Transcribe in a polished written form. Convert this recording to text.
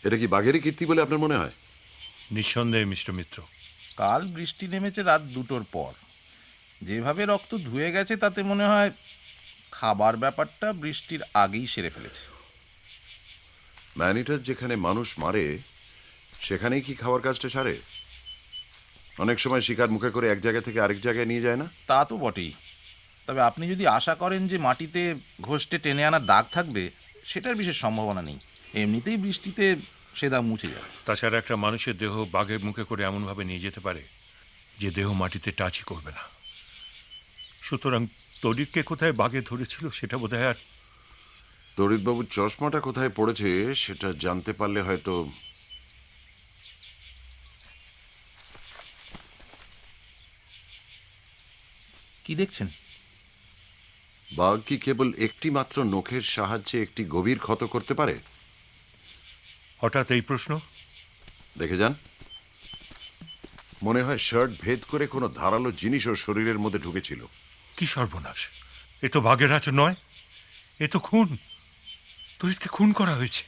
এটা কি বাঘেরই কীর্তি বলে আপনার মনে হয়? নিঃসন্দেহে মিস্টার মিত্র। কাল বৃষ্টি নেমেছে রাত 2টোর পর। যেভাবে রক্ত ধুয়ে গেছে তাতে মনে হয় খাবার ব্যাপারটা বৃষ্টির আগেই সেরে ফেলেছে। ম্যানিটার যেখানে মানুষ মারে সেখানেই কি খাওয়ার কাজটা সারে? অনেক সময় শিকার মুখে করে এক জায়গা থেকে আরেক জায়গায় নিয়ে যায় না? তা তো বটেই। তবে আপনি যদি আশা করেন যে মাটিতে ঘষটে টেনে আনার দাগ থাকবে, সেটার বিশেষ সম্ভাবনা নেই। এমনিতেই বৃষ্টিতে সে দাগ মুছে যায়। তাছাড়া একটা মানুষের দেহ বাঘের মুখে করে এমনভাবে নিয়ে যেতে পারে যে দেহ মাটিতে টাচই করবে না। সুতরাং তড়িৎকে কোথায় বাঘে ধরেছিল সেটা বোধহয় আর তড়িৎবাবুর চশমাটা কোথায় পড়েছে সেটা জানতে পারলে হয়তো। কি দেখছেন? বাঘ কি কেবল একটি মাত্র নখের সাহায্যে একটি গভীর ক্ষত করতে পারে? হঠাৎ এই প্রশ্ন? দেখে যান। মনে হয় শার্ট ভেদ করে কোনো ধারালো জিনিস ওর শরীরের মধ্যে ঢুকেছিল। কি সর্বনাশ! এ তো বাঘের আচর নয়, এ তো খুন। তড়িৎকে খুন করা হয়েছে।